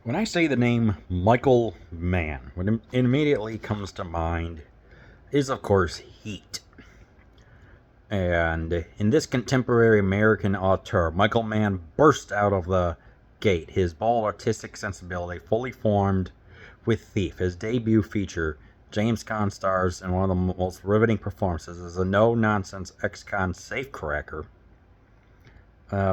When I say the name Michael Mann, what immediately comes to mind is, of course, Heat. And in this contemporary American auteur, Michael Mann burst out of the gate, his bold artistic sensibility fully formed with Thief. His debut feature, James Caan stars in one of the most riveting performances as a no-nonsense ex-con safecracker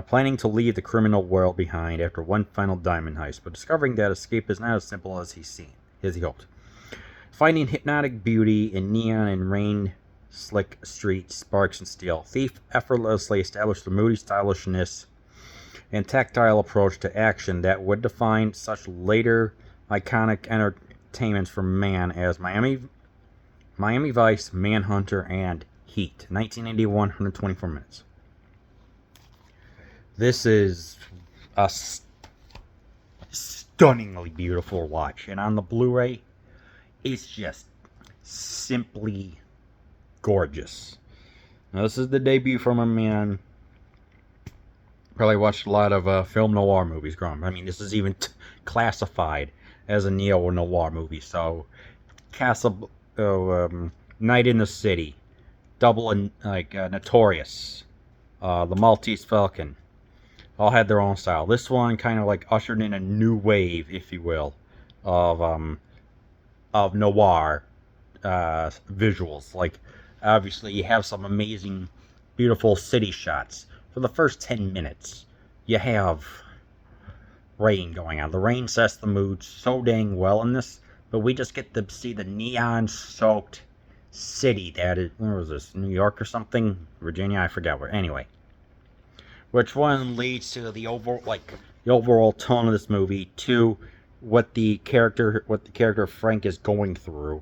planning to leave the criminal world behind after one final diamond heist, but discovering that escape is not as simple as he hoped. Finding hypnotic beauty in neon and rain-slick street sparks and steel, Thief effortlessly established the moody stylishness and tactile approach to action that would define such later iconic entertainments from Mann as Miami Vice, Manhunter, and Heat. 1981, 124 minutes. This is a stunningly beautiful watch, and on the Blu-ray, it's just simply gorgeous. Now, this is the debut from a man. Probably watched a lot of film noir movies growing up. I mean, this is even classified as a neo-noir movie. So, Night in the City, Double and Notorious, The Maltese Falcon. All had their own style. This one kind of like ushered in a new wave, if you will, of noir visuals. Like, obviously, you have some amazing, beautiful city shots. For the first 10 minutes, you have rain going on. The rain sets the mood so dang well in this, but we just get to see the neon-soaked city that is, where was this, New York or something? Virginia? I forgot where. Anyway. Which one leads to the overall tone of this movie, to what the character Frank is going through,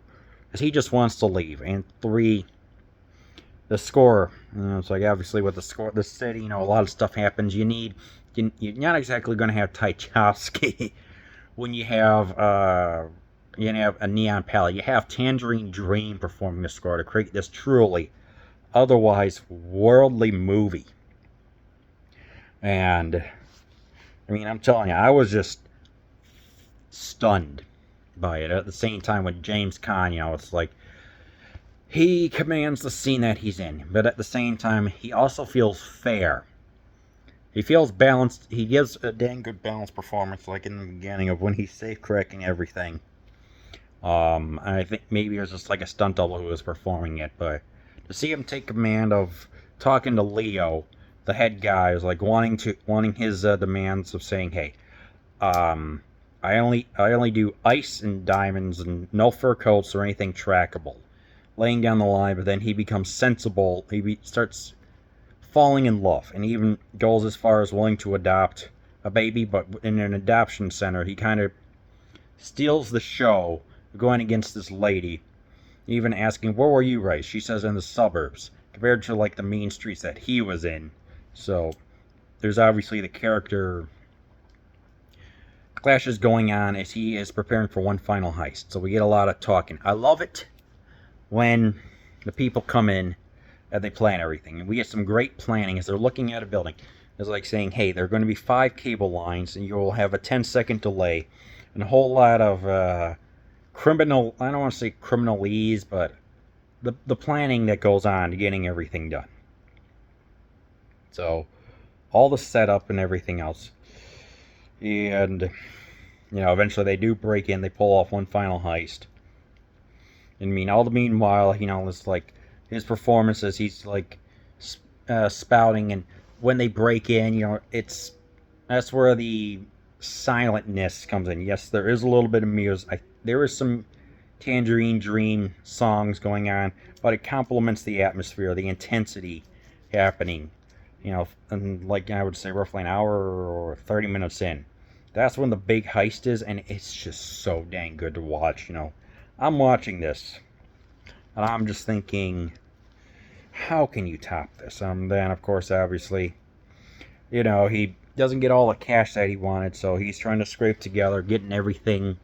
as he just wants to leave. And 3, the score. It's like, obviously with the city, a lot of stuff happens. You're not exactly going to have Tchaikovsky when you have a neon palette. You have Tangerine Dream performing the score to create this truly otherwise worldly movie. And, I mean, I'm telling you, I was just stunned by it. At the same time, with James Caan, it's like, he commands the scene that he's in, but at the same time, he also feels fair. He feels balanced. He gives a dang good balanced performance, like in the beginning of when he's safe correcting everything. I think maybe it was just like a stunt double who was performing it, but to see him take command of talking to Leo, the head guy, is like wanting his demands of saying, "Hey, I only do ice and diamonds and no fur coats or anything trackable." Laying down the line, but then he becomes sensible. He starts falling in love, and even goes as far as willing to adopt a baby. But in an adoption center, he kind of steals the show, going against this lady, even asking, "Where were you raised?" She says, "In the suburbs," compared to like the mean streets that he was in. So there's obviously the character clashes going on as he is preparing for one final heist. So we get a lot of talking. I love it when the people come in and they plan everything. And we get some great planning as they're looking at a building. It's like saying, hey, there are going to be 5 cable lines and you'll have a 10-second delay. And a whole lot of I don't want to say criminalese, but the planning that goes on to getting everything done. So, all the setup and everything else. And, eventually they do break in. They pull off one final heist. And, all the meanwhile, it's like his performances, he's like spouting. And when they break in, that's where the silentness comes in. Yes, there is a little bit of music. There is some Tangerine Dream songs going on, but it complements the atmosphere, the intensity happening. And like I would say, roughly an hour or 30 minutes in, that's when the big heist is, and it's just so dang good to watch. I'm watching this, and I'm just thinking, how can you top this? Then, of course, obviously, he doesn't get all the cash that he wanted, so he's trying to scrape together, getting everything.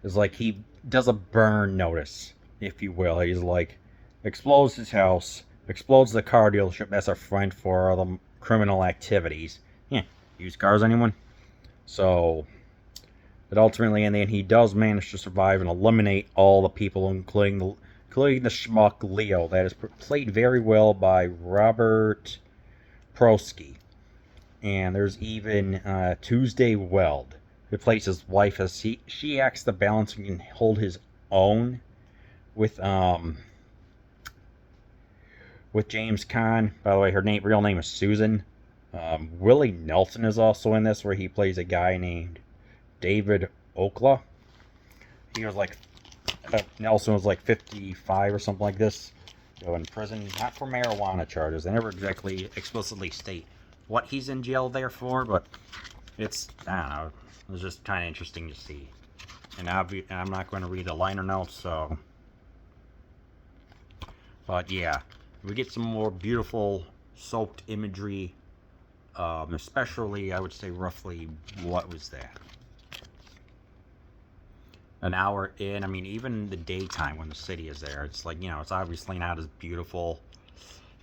It's like he does a burn notice, if you will. He's like, explodes his house, explodes the car dealership that's a front for all the criminal activities. Yeah, used cars, anyone? So, but ultimately, in the end, he does manage to survive and eliminate all the people, including the schmuck Leo. That is played very well by Robert Prosky. And there's even Tuesday Weld, who plays his wife as she acts the balance and can hold his own with James Caan. By the way, her real name is Susan. Willie Nelson is also in this, where he plays a guy named David Okla. He was like Nelson was like 55 or something like this. In prison, not for marijuana charges. They never exactly explicitly state what he's in jail there for, but it's, I don't know, it was just kind of interesting to see. And I'm not going to read the liner notes, so. But yeah, we get some more beautiful soaked imagery, especially, I would say, roughly, what was that? An hour in. I mean, even the daytime when the city is there, it's like, it's obviously not as beautiful.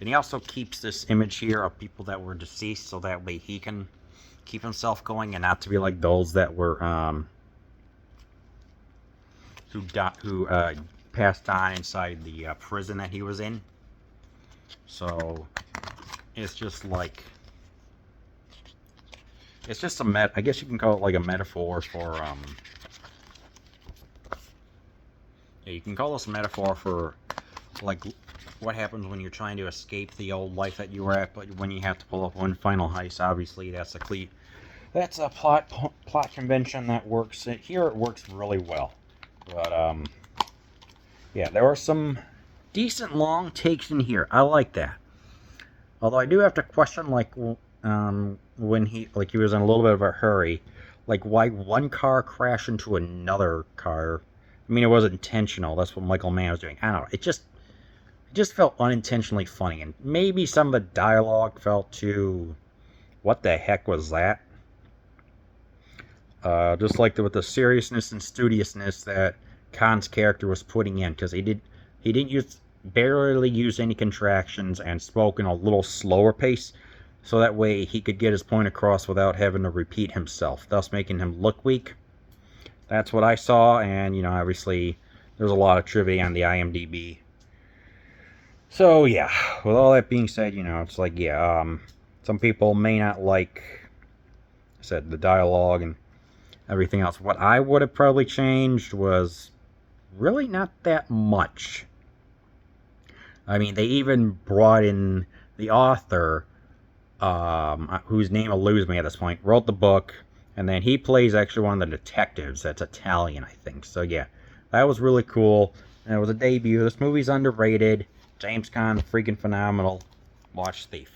And he also keeps this image here of people that were deceased, so that way he can keep himself going and not to be like those that were who passed on inside the prison that he was in. So it's just like, it's just I guess you can call it like a metaphor for yeah, you can call this a metaphor for like what happens when you're trying to escape the old life that you were at, but when you have to pull up one final heist. Obviously, that's a plot convention that works. Here it works really well. But yeah, there were some decent long takes in here. I like that. Although I do have to question, like, when he was in a little bit of a hurry, like, why one car crashed into another car. I mean, it was intentional. That's what Michael Mann was doing. I don't know. It just felt unintentionally funny, and maybe some of the dialogue felt too, what the heck was that? Just like with the seriousness and studiousness that Khan's character was putting in, because he didn't barely use any contractions and spoke in a little slower pace, so that way he could get his point across without having to repeat himself, thus making him look weak. That's what I saw, and obviously there's a lot of trivia on the IMDb. So yeah, with all that being said, it's like, yeah, some people may not like, I said, the dialogue and everything else. What I would have probably changed was really not that much. I mean, they even brought in the author, whose name eludes me at this point, wrote the book, and then he plays actually one of the detectives that's Italian, I think. So yeah, that was really cool. And it was a debut. This movie's underrated. James Caan, freaking phenomenal. Watch Thief.